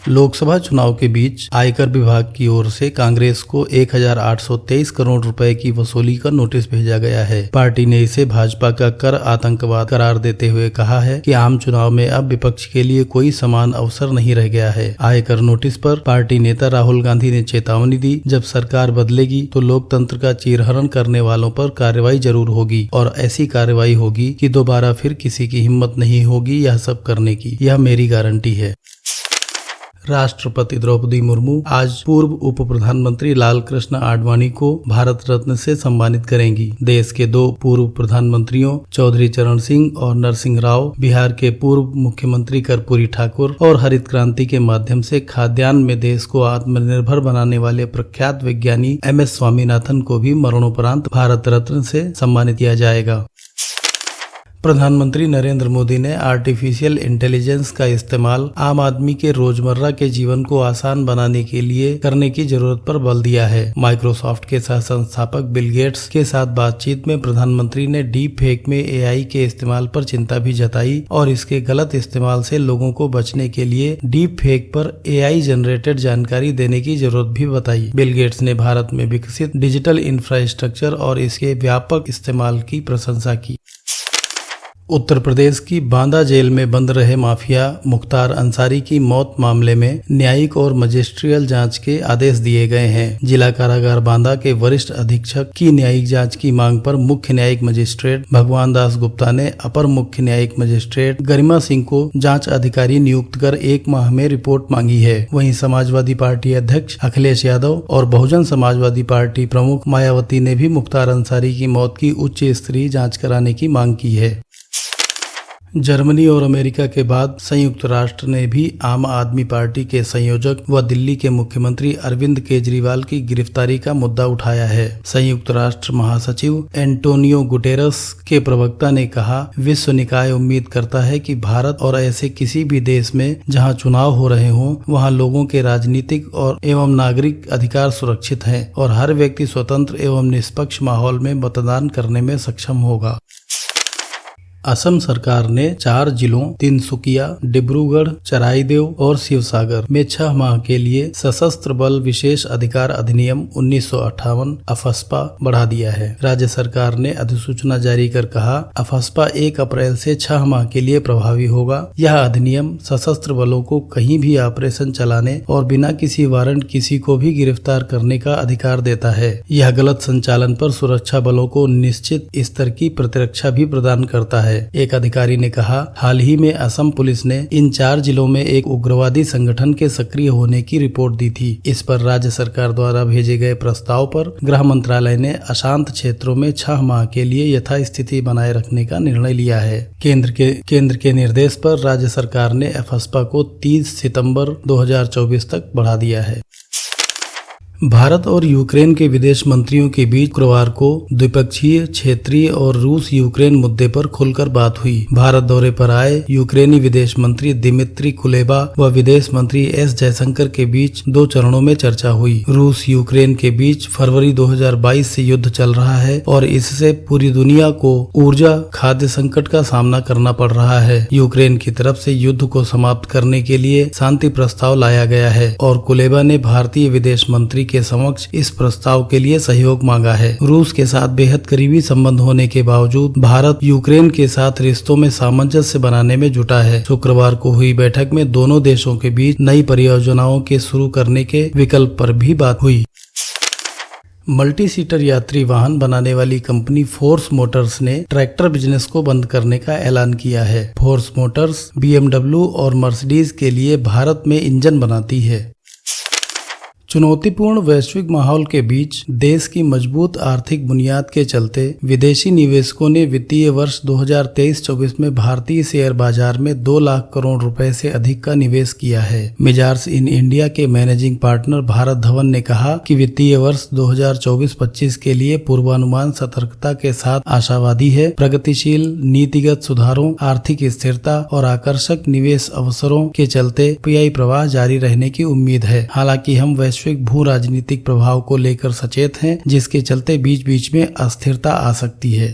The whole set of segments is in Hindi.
लोकसभा चुनाव के बीच आयकर विभाग की ओर से कांग्रेस को 1823 करोड़ रुपए की वसूली का नोटिस भेजा गया है। पार्टी ने इसे भाजपा का कर आतंकवाद करार देते हुए कहा है कि आम चुनाव में अब विपक्ष के लिए कोई समान अवसर नहीं रह गया है। आयकर नोटिस पर पार्टी नेता राहुल गांधी ने चेतावनी दी, जब सरकार बदलेगी तो लोकतंत्र का चीरहरण करने वालों पर कार्रवाई जरूर होगी और ऐसी कार्रवाई होगी कि दोबारा फिर किसी की हिम्मत नहीं होगी यह सब करने की। यह मेरी गारंटी है। राष्ट्रपति द्रौपदी मुर्मू आज पूर्व उप प्रधानमंत्री लाल कृष्ण आडवाणी को भारत रत्न से सम्मानित करेंगी। देश के दो पूर्व प्रधानमंत्रियों चौधरी चरण सिंह और नरसिंह राव, बिहार के पूर्व मुख्यमंत्री कर्पूरी ठाकुर और हरित क्रांति के माध्यम से खाद्यान्न में देश को आत्मनिर्भर बनाने वाले प्रख्यात वैज्ञानिक MS स्वामीनाथन को भी मरणोपरांत भारत रत्न से सम्मानित किया जाएगा। प्रधानमंत्री नरेंद्र मोदी ने आर्टिफिशियल इंटेलिजेंस का इस्तेमाल आम आदमी के रोजमर्रा के जीवन को आसान बनाने के लिए करने की जरूरत पर बल दिया है। माइक्रोसॉफ्ट के सह संस्थापक बिल गेट्स के साथ बातचीत में प्रधानमंत्री ने डीप फेक में AI के इस्तेमाल पर चिंता भी जताई और इसके गलत इस्तेमाल से लोगों को बचने के लिए डीप फेक पर AI जनरेटेड जानकारी देने की जरूरत भी बताई। बिल गेट्स ने भारत में विकसित डिजिटल इंफ्रास्ट्रक्चर और इसके व्यापक इस्तेमाल की प्रशंसा की। उत्तर प्रदेश की बांदा जेल में बंद रहे माफिया मुख्तार अंसारी की मौत मामले में न्यायिक और मजिस्ट्रियल जांच के आदेश दिए गए हैं। जिला कारागार बांदा के वरिष्ठ अधीक्षक की न्यायिक जांच की मांग पर मुख्य न्यायिक मजिस्ट्रेट भगवान दास गुप्ता ने अपर मुख्य न्यायिक मजिस्ट्रेट गरिमा सिंह को जांच अधिकारी नियुक्त कर 1 माह में रिपोर्ट मांगी है। वहीं समाजवादी पार्टी अध्यक्ष अखिलेश यादव और बहुजन समाजवादी पार्टी प्रमुख मायावती ने भी मुख्तार अंसारी की मौत की उच्च स्तरीय जाँच कराने की मांग की है। जर्मनी और अमेरिका के बाद संयुक्त राष्ट्र ने भी आम आदमी पार्टी के संयोजक व दिल्ली के मुख्यमंत्री अरविंद केजरीवाल की गिरफ्तारी का मुद्दा उठाया है। संयुक्त राष्ट्र महासचिव एंटोनियो गुटेरस के प्रवक्ता ने कहा, विश्व निकाय उम्मीद करता है कि भारत और ऐसे किसी भी देश में जहां चुनाव हो रहे हों वहां लोगों के राजनीतिक और एवं नागरिक अधिकार सुरक्षित हैं और हर व्यक्ति स्वतंत्र एवं निष्पक्ष माहौल में मतदान करने में सक्षम होगा। असम सरकार ने 4 जिलों तिनसुकिया, डिब्रूगढ़, चराईदेव और शिवसागर में 6 माह के लिए सशस्त्र बल विशेष अधिकार अधिनियम 1958 अफस्पा बढ़ा दिया है। राज्य सरकार ने अधिसूचना जारी कर कहा, अफस्पा 1 अप्रैल से 6 माह के लिए प्रभावी होगा। यह अधिनियम सशस्त्र बलों को कहीं भी ऑपरेशन चलाने और बिना किसी वारंट किसी को भी गिरफ्तार करने का अधिकार देता है। यह गलत संचालन पर सुरक्षा बलों को निश्चित स्तर की प्रतिरक्षा भी प्रदान करता है। एक अधिकारी ने कहा, हाल ही में असम पुलिस ने इन 4 जिलों में एक उग्रवादी संगठन के सक्रिय होने की रिपोर्ट दी थी। इस पर राज्य सरकार द्वारा भेजे गए प्रस्ताव पर गृह मंत्रालय ने अशांत क्षेत्रों में 6 माह के लिए यथास्थिति बनाए रखने का निर्णय लिया है। केंद्र के निर्देश पर राज्य सरकार ने अफस्पा को 30 सितंबर 2024 तक बढ़ा दिया है। भारत और यूक्रेन के विदेश मंत्रियों के बीच शुक्रवार को द्विपक्षीय, क्षेत्रीय और रूस यूक्रेन मुद्दे पर खुलकर बात हुई। भारत दौरे पर आए यूक्रेनी विदेश मंत्री दिमित्री कुलेबा व विदेश मंत्री S जयशंकर के बीच 2 चरणों में चर्चा हुई। रूस यूक्रेन के बीच फरवरी 2022 से युद्ध चल रहा है और इससे पूरी दुनिया को ऊर्जा खाद्य संकट का सामना करना पड़ रहा है। यूक्रेन की तरफ से युद्ध को समाप्त करने के लिए शांति प्रस्ताव लाया गया है और कुलेबा ने भारतीय विदेश मंत्री के समक्ष इस प्रस्ताव के लिए सहयोग मांगा है। रूस के साथ बेहद करीबी संबंध होने के बावजूद भारत यूक्रेन के साथ रिश्तों में सामंजस्य बनाने में जुटा है। शुक्रवार को हुई बैठक में दोनों देशों के बीच नई परियोजनाओं के शुरू करने के विकल्प पर भी बात हुई। मल्टी सीटर यात्री वाहन बनाने वाली कंपनी फोर्स मोटर्स ने ट्रैक्टर बिजनेस को बंद करने का ऐलान किया है। फोर्स मोटर्स BMW और मर्सिडीज के लिए भारत में इंजन बनाती है। चुनौतीपूर्ण वैश्विक माहौल के बीच देश की मजबूत आर्थिक बुनियाद के चलते विदेशी निवेशकों ने वित्तीय वर्ष 2023-24 में भारतीय शेयर बाजार में 2 लाख करोड़ रुपए से अधिक का निवेश किया है। मिजार्स इन इंडिया के मैनेजिंग पार्टनर भारत धवन ने कहा कि वित्तीय वर्ष 2024-25 के लिए पूर्वानुमान सतर्कता के साथ आशावादी है। प्रगतिशील नीतिगत सुधारों, आर्थिक स्थिरता और आकर्षक निवेश अवसरों के चलते पीआई प्रवाह जारी रहने की उम्मीद है। हालांकि हम वैश्विक भू राजनीतिक प्रभाव को लेकर सचेत हैं, जिसके चलते बीच बीच में अस्थिरता आ सकती है।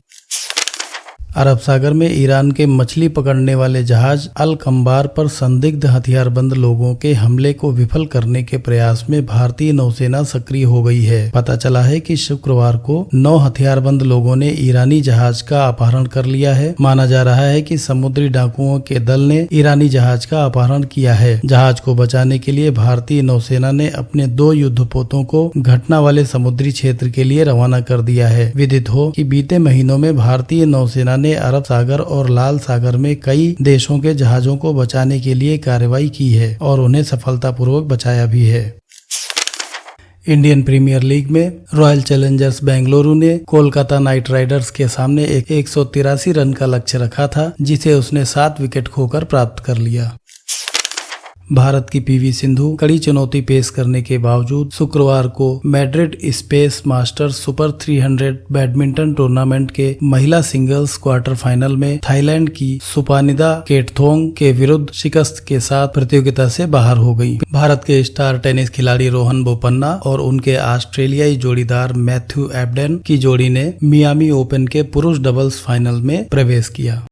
अरब सागर में ईरान के मछली पकड़ने वाले जहाज अल कंबार पर संदिग्ध हथियारबंद लोगों के हमले को विफल करने के प्रयास में भारतीय नौसेना सक्रिय हो गई है। पता चला है कि शुक्रवार को 9 हथियारबंद लोगों ने ईरानी जहाज का अपहरण कर लिया है। माना जा रहा है कि समुद्री डाकुओं के दल ने ईरानी जहाज का अपहरण किया है। जहाज को बचाने के लिए भारतीय नौसेना ने अपने 2 युद्धपोतों को घटना वाले समुद्री क्षेत्र के लिए रवाना कर दिया है। विदित हो कि बीते महीनों में भारतीय नौसेना ने अरब सागर और लाल सागर में कई देशों के जहाजों को बचाने के लिए कार्रवाई की है और उन्हें सफलतापूर्वक बचाया भी है। इंडियन प्रीमियर लीग में रॉयल चैलेंजर्स बेंगलुरु ने कोलकाता नाइट राइडर्स के सामने एक 183 रन का लक्ष्य रखा था, जिसे उसने 7 विकेट खोकर प्राप्त कर लिया। भारत की पीवी सिंधु कड़ी चुनौती पेश करने के बावजूद शुक्रवार को Madrid space masters super 300 badminton tournament के महिला सिंगल्स क्वार्टर फाइनल में थाईलैंड की सुपानिदा केटथोंग के विरुद्ध शिकस्त के साथ प्रतियोगिता से बाहर हो गई। भारत के स्टार टेनिस खिलाड़ी रोहन बोपन्ना और उनके ऑस्ट्रेलियाई जोड़ीदार मैथ्यू एबडेन की जोड़ी ने मियामी ओपन के पुरुष डबल्स फाइनल में प्रवेश किया।